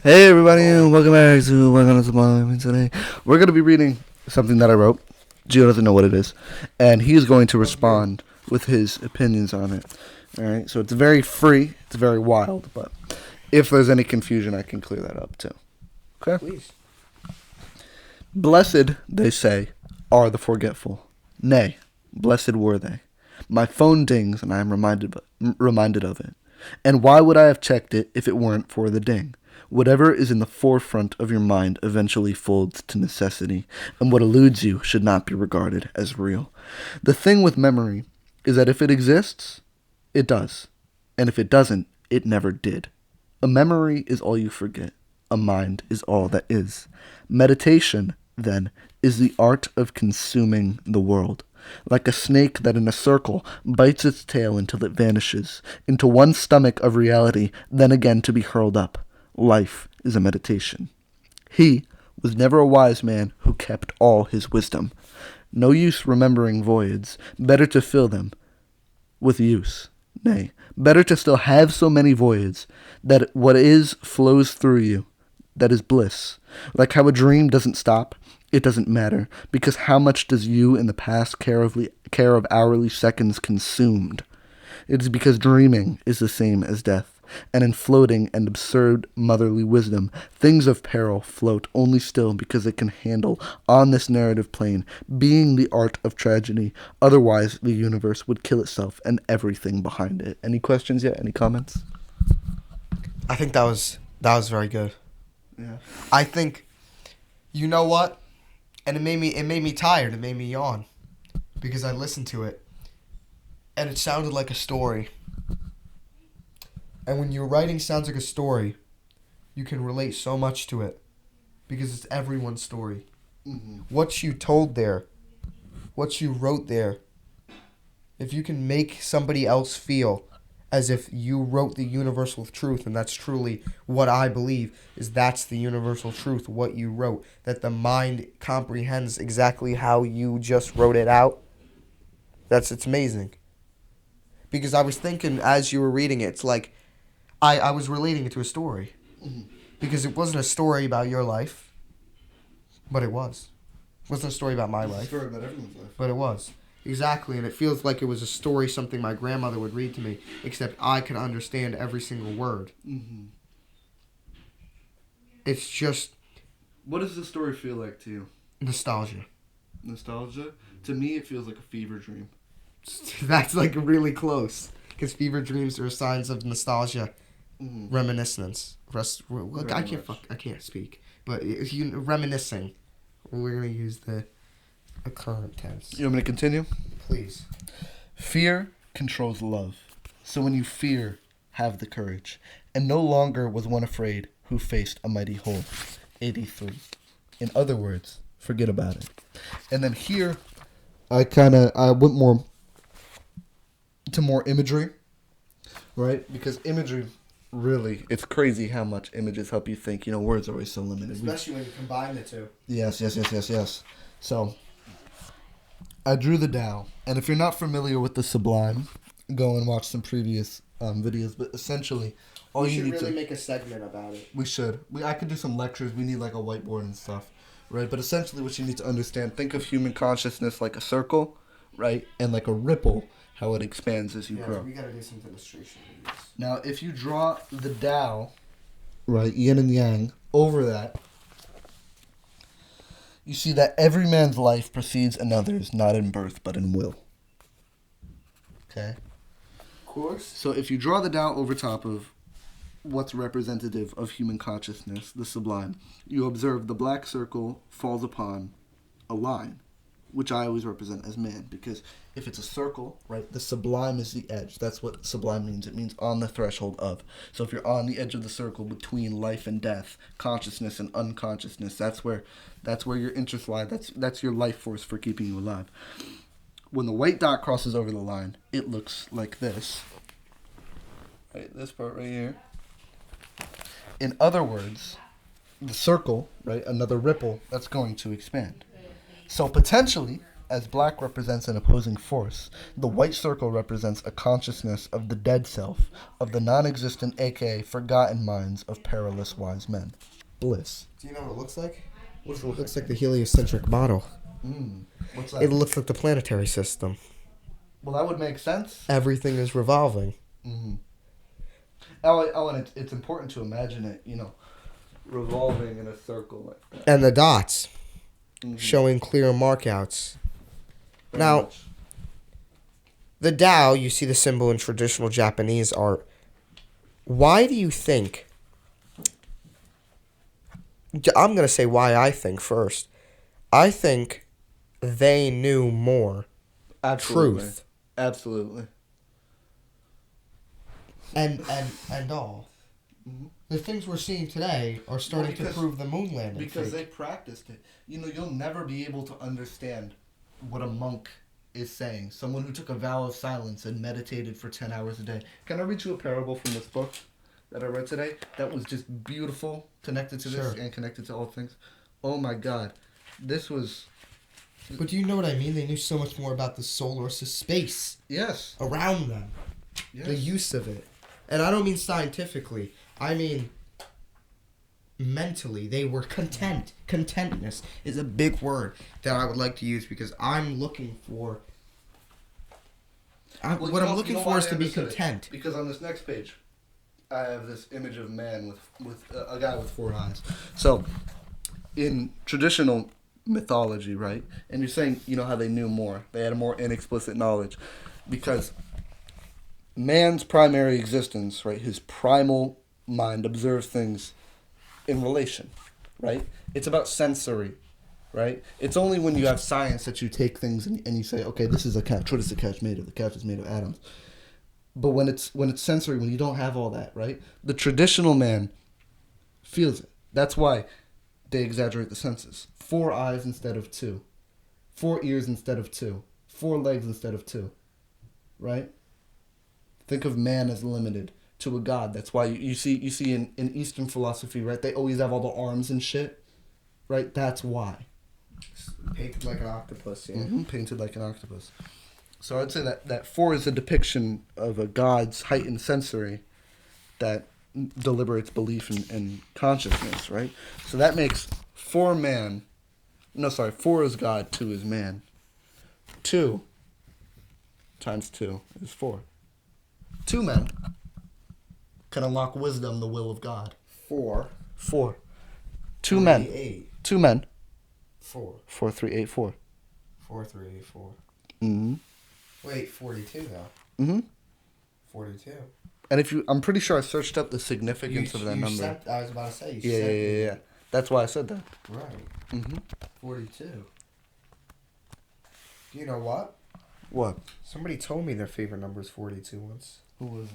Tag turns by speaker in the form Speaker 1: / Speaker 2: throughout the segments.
Speaker 1: Hey everybody, and welcome back to Welcome to Sublime. Today we're going to be reading something that I wrote. Gio doesn't know what it is, and he's going to respond with his opinions on it. Alright, so it's very free, it's very wild, but if there's any confusion, I can clear that up too. Okay?
Speaker 2: Please.
Speaker 1: Blessed, they say, are the forgetful. Nay, blessed were they. My phone dings, and I am reminded of it. And why would I have checked it if it weren't for the ding? Whatever is in the forefront of your mind eventually folds to necessity, and what eludes you should not be regarded as real. The thing with memory is that if it exists, it does. And if it doesn't, it never did. A memory is all you forget. A mind is all that is. Meditation, then, is the art of consuming the world. Like a snake that in a circle bites its tail until it vanishes, into one stomach of reality, then again to be hurled up. Life is a meditation. He was never a wise man who kept all his wisdom. No use remembering voids, better to fill them with use. Nay, better to still have so many voids that what is flows through you. That is bliss. Like how a dream doesn't stop, it doesn't matter, because how much does you in the past care of hourly seconds consumed? It is because dreaming is the same as death, and in floating and absurd motherly wisdom, things of peril float only still because they can handle on this narrative plane, being the art of tragedy. Otherwise, the universe would kill itself and everything behind it. Any questions yet? Any comments?
Speaker 2: I think that was very good.
Speaker 1: Yeah.
Speaker 2: I think, you know what? And it made me tired. It made me yawn because I listened to it, and it sounded like a story. And when your writing sounds like a story, you can relate so much to it because it's everyone's story.
Speaker 1: Mm-hmm.
Speaker 2: What you told there, what you wrote there, if you can make somebody else feel as if you wrote the universal truth, and that's truly what I believe, is that's the universal truth, what you wrote, that the mind comprehends exactly how you just wrote it out. It's amazing. Because I was thinking as you were reading it, it's like I was relating it to a story.
Speaker 1: Mm-hmm.
Speaker 2: Because it wasn't a story about your life, but it was. It wasn't a story about my life,
Speaker 1: Story about everyone's life.
Speaker 2: but it was. Exactly, and it feels like it was a story, something my grandmother would read to me, except I could understand every single word.
Speaker 1: Mm-hmm.
Speaker 2: It's just
Speaker 1: What does the story feel like to you?
Speaker 2: nostalgia.
Speaker 1: Nostalgia? To me, it feels like a fever dream.
Speaker 2: That's like really close, because fever dreams are signs of nostalgia,
Speaker 1: Mm-hmm.
Speaker 2: reminiscence. I can't speak, but reminiscing. We're gonna use the current tense.
Speaker 1: You want me to continue?
Speaker 2: Please.
Speaker 1: Fear controls love. So when you fear, have the courage. And no longer was one afraid who faced a mighty whole. 83. In other words, forget about it. And then here, I went more to more imagery, right? Because imagery, really, it's crazy how much images help you think. You know, words are always so limited.
Speaker 2: Especially when you combine the two.
Speaker 1: Yes. So, I drew the Tao, and if you're not familiar with the Sublime, go and watch some previous videos. But essentially, all
Speaker 2: We
Speaker 1: you
Speaker 2: should
Speaker 1: need
Speaker 2: really
Speaker 1: to
Speaker 2: make a segment about it.
Speaker 1: we should I could do some lectures. We need like a whiteboard and stuff, right? But essentially, what you need to understand: think of human consciousness like a circle, right, and like a ripple, how it expands as you grow.
Speaker 2: We gotta do some demonstration videos.
Speaker 1: Now, if you draw the Tao, right, yin and yang, over that, you see that every man's life precedes another's, not in birth, but in will. Okay?
Speaker 2: Of course.
Speaker 1: So if you draw the Tao over top of what's representative of human consciousness, the sublime, you observe the black circle falls upon a line, which I always represent as man, because if it's a circle, right, the sublime is the edge. That's what sublime means. It means on the threshold of. So if you're on the edge of the circle between life and death, consciousness and unconsciousness, that's where your interests lie. That's your life force for keeping you alive. When the white dot crosses over the line, it looks like this. Right, this part right here. In other words, the circle, right, another ripple, that's going to expand. So potentially, as black represents an opposing force, the white circle represents a consciousness of the dead self, of the non-existent, aka forgotten minds of perilous wise men. Bliss.
Speaker 2: Do you know what it looks like?
Speaker 1: What's
Speaker 2: It looks like the heliocentric model.
Speaker 1: What's that?
Speaker 2: It looks like the planetary system.
Speaker 1: Well, that would make sense.
Speaker 2: Everything is revolving.
Speaker 1: And it's important to imagine it, revolving in a circle like that.
Speaker 2: And the dots showing clear markouts.
Speaker 1: Very
Speaker 2: Now,
Speaker 1: much.
Speaker 2: the Tao, you see the symbol in traditional Japanese art. Why do you think... I'm going to say why I think first. I think they knew more
Speaker 1: Absolutely.
Speaker 2: truth.
Speaker 1: Absolutely.
Speaker 2: And all. The things we're seeing today are starting to prove the moon landing.
Speaker 1: Because they practiced it. You'll never be able to understand what a monk is saying. Someone who took a vow of silence and meditated for 10 hours a day. Can I read you a parable from this book that I read today? That was just beautiful, connected to this and connected to all things. Oh my God. This was...
Speaker 2: But do you know what I mean? They knew so much more about the solar space
Speaker 1: Yes.
Speaker 2: around them.
Speaker 1: Yes.
Speaker 2: The use of it. And I don't mean scientifically. I mean mentally. They were content. Contentness is a big word that I would like to use because I'm looking for... what I'm looking for is to be content.
Speaker 1: Because on this next page, I have this image of man with a guy with 4 eyes. So, in traditional mythology, right? And you're saying, how they knew more. They had a more inexplicit knowledge. Because man's primary existence, right? His primal mind observes things in relation, right? It's about sensory, right? It's only when you have science that you take things and you say, okay, this is a couch. What is the couch made of? The couch is made of atoms. But when it's sensory, when you don't have all that, right? The traditional man feels it. That's why they exaggerate the senses. 4 eyes instead of 2. 4 ears instead of 2. 4 legs instead of 2. Right? Think of man as limited to a god. That's why you see in Eastern philosophy, right? They always have all the arms and shit. Right? That's why.
Speaker 2: Painted like an octopus, yeah.
Speaker 1: Painted like an octopus. So I'd say that 4 is a depiction of a god's heightened sensory that deliberates belief and consciousness, right? So that makes 4 is God, 2 is man. 2 times 2 is 4. 2 men can unlock wisdom, the will of God.
Speaker 2: 4.
Speaker 1: 2 men.
Speaker 2: 8.
Speaker 1: 2 men.
Speaker 2: 4.
Speaker 1: 4, 3, 8, 4.
Speaker 2: 4, 3, 8, 4.
Speaker 1: Mm-hmm.
Speaker 2: Wait, 42 though.
Speaker 1: Mm-hmm.
Speaker 2: 42.
Speaker 1: And I'm pretty sure I searched up the significance of that number.
Speaker 2: I was about to say,
Speaker 1: Yeah. That's why I said that.
Speaker 2: Right.
Speaker 1: Mm-hmm.
Speaker 2: 42. You know what?
Speaker 1: What?
Speaker 2: Somebody told me their favorite number is 42 once.
Speaker 1: Who was it?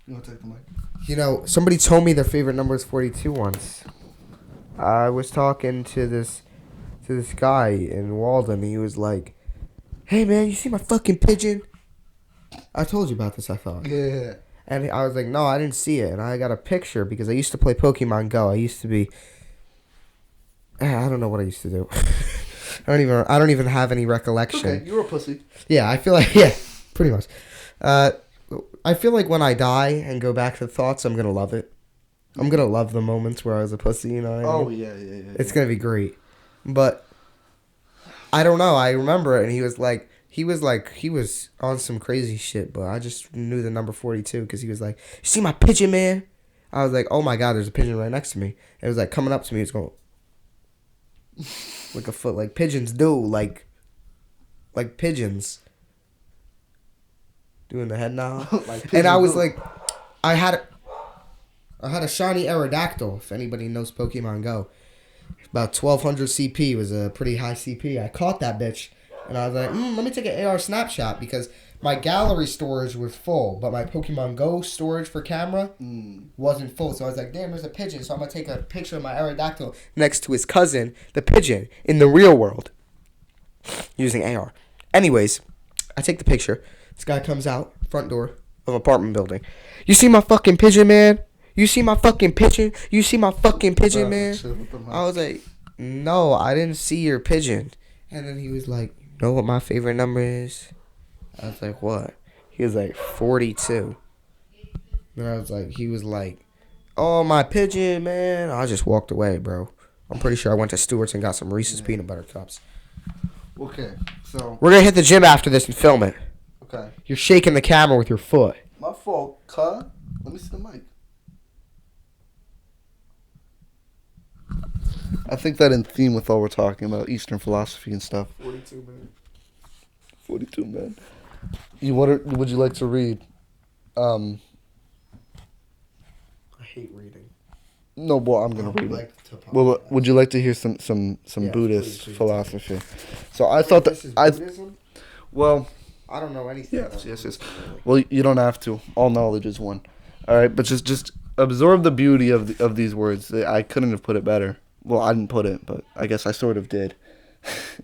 Speaker 1: You want to take the mic?
Speaker 2: Somebody told me their favorite number is 42 once. I was talking to this guy in Walden, and he was like, "Hey man, you see my fucking pigeon?" I told you about this, I thought.
Speaker 1: Yeah.
Speaker 2: And I was like, "No, I didn't see it." And I got a picture because I used to play Pokemon Go. I used to be... I don't know what I used to do. I don't even have any recollection.
Speaker 1: Okay, you were a pussy.
Speaker 2: Yeah, I feel like... Yeah, pretty much. I feel like when I die and go back to the thoughts, I'm going to love it. I'm going to love the moments where I was a pussy, you know what I mean?
Speaker 1: Yeah.
Speaker 2: It's going to be great. But I don't know. I remember it, and he was on some crazy shit, but I just knew the number 42 because he was like, "You see my pigeon, man?" I was like, "Oh my God, there's a pigeon right next to me." It was like coming up to me. It's going like a foot, like pigeons do, like pigeons doing the head nod. And I was like, I had a shiny Aerodactyl. If anybody knows Pokemon Go, about 1200 CP was a pretty high CP. I caught that bitch. And I was like, let me take an AR snapshot because my gallery storage was full, but my Pokemon Go storage for camera wasn't full. So I was like, damn, there's a pigeon. So I'm going to take a picture of my Aerodactyl next to his cousin, the pigeon, in the real world using AR. Anyways, I take the picture. This guy comes out, front door of an apartment building. "You see my fucking pigeon, man? You see my fucking pigeon? You see my fucking pigeon, man?" I was like, "No, I didn't see your pigeon." And then he was like, know what my favorite number is? I was like, what? He was like, 42. And he was like, oh, my pigeon, man. I just walked away, bro. I'm pretty sure I went to Stewart's and got some Reese's peanut butter cups.
Speaker 1: Okay, so.
Speaker 2: We're going to hit the gym after this and film it.
Speaker 1: Okay.
Speaker 2: You're shaking the camera with your foot.
Speaker 1: My fault, cuh. Let me see the mic. I think that in theme with all we're talking about, Eastern philosophy and stuff.
Speaker 2: 42 minutes.
Speaker 1: 42, man. Would you like to read?
Speaker 2: I hate reading.
Speaker 1: No, well, I'm gonna read it.
Speaker 2: To
Speaker 1: Well, would you like to hear some
Speaker 2: Yeah,
Speaker 1: Buddhist
Speaker 2: please.
Speaker 1: philosophy? So I thought
Speaker 2: This is
Speaker 1: that
Speaker 2: Buddhism?
Speaker 1: well,
Speaker 2: I don't know anything.
Speaker 1: yes,
Speaker 2: about
Speaker 1: yes, yes.
Speaker 2: Buddhism, really.
Speaker 1: Well, you don't have to. All knowledge is one. All right, but just absorb the beauty of these words. I couldn't have put it better. Well, I didn't put it, but I guess I sort of did,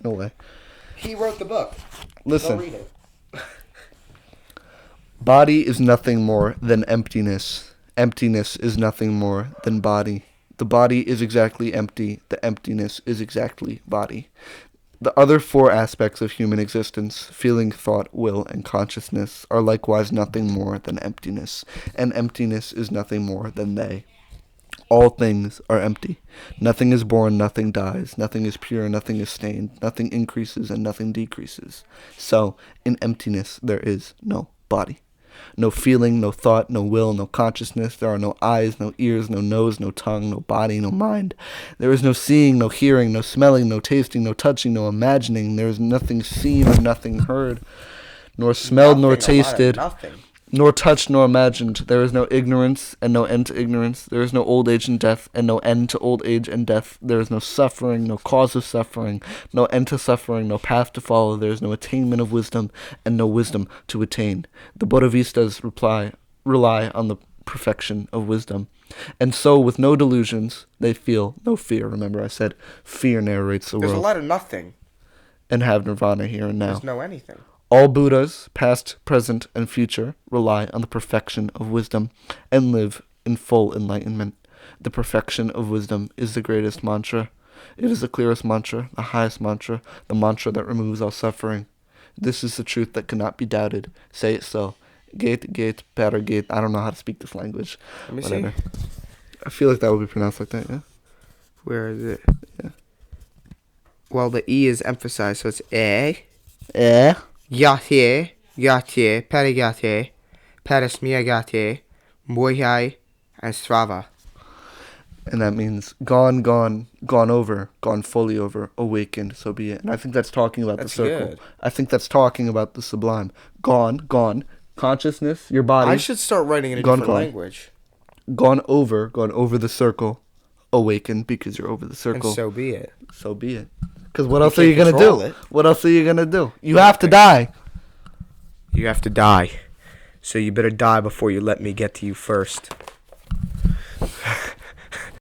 Speaker 1: in a way.
Speaker 2: He wrote the book.
Speaker 1: Listen.
Speaker 2: Go read it.
Speaker 1: Body is nothing more than emptiness. Emptiness is nothing more than body. The body is exactly empty. The emptiness is exactly body. The other four aspects of human existence, feeling, thought, will, and consciousness, are likewise nothing more than emptiness, and emptiness is nothing more than they. All things are empty. Nothing is born, nothing dies, nothing is pure, nothing is stained, nothing increases, and nothing decreases. So, in emptiness there is no body. No feeling, no thought, no will, no consciousness. There are no eyes, no ears, no nose, no tongue, no body, no mind. There is no seeing, no hearing, no smelling, no tasting, no touching, no imagining. There is nothing seen or nothing heard, nor smelled, nor tasted,
Speaker 2: Nothing.
Speaker 1: nor touched, nor imagined. There is no ignorance, and no end to ignorance. There is no old age and death, and no end to old age and death. There is no suffering, no cause of suffering, no end to suffering, no path to follow. There is no attainment of wisdom, and no wisdom to attain. The Bodhisattvas rely on the perfection of wisdom. And so, with no delusions, they feel no fear. Remember, I said fear narrates the
Speaker 2: There's a
Speaker 1: world.
Speaker 2: lot of nothing.
Speaker 1: And have nirvana here and now.
Speaker 2: There's no anything.
Speaker 1: All Buddhas, past, present, and future, rely on the perfection of wisdom and live in full enlightenment. The perfection of wisdom is the greatest mantra. It is the clearest mantra, the highest mantra, the mantra that removes all suffering. This is the truth that cannot be doubted. Say it so. Gate, para gate. I don't know how to speak this language.
Speaker 2: Let me
Speaker 1: Whatever.
Speaker 2: see.
Speaker 1: I feel like that would be pronounced like that, yeah?
Speaker 2: Where is it?
Speaker 1: Yeah.
Speaker 2: Well, the E is emphasized, so it's E.
Speaker 1: Eh?
Speaker 2: Yate, perigate, perismiagate, moyai, and strava.
Speaker 1: And that means gone over, gone fully over, awakened, so be it. And I think that's talking about
Speaker 2: That's
Speaker 1: the circle.
Speaker 2: good.
Speaker 1: I think that's talking about the sublime. Gone, consciousness, your body.
Speaker 2: I should start writing in a
Speaker 1: Gone,
Speaker 2: different
Speaker 1: gone.
Speaker 2: language.
Speaker 1: Gone over the circle, awakened because you're over the circle.
Speaker 2: And so be it.
Speaker 1: So be it. Because what else are you
Speaker 2: can't
Speaker 1: going to
Speaker 2: control
Speaker 1: do?
Speaker 2: it.
Speaker 1: What else are you going to do? You have to die.
Speaker 2: You have to die. So you better die before you let me get to you first.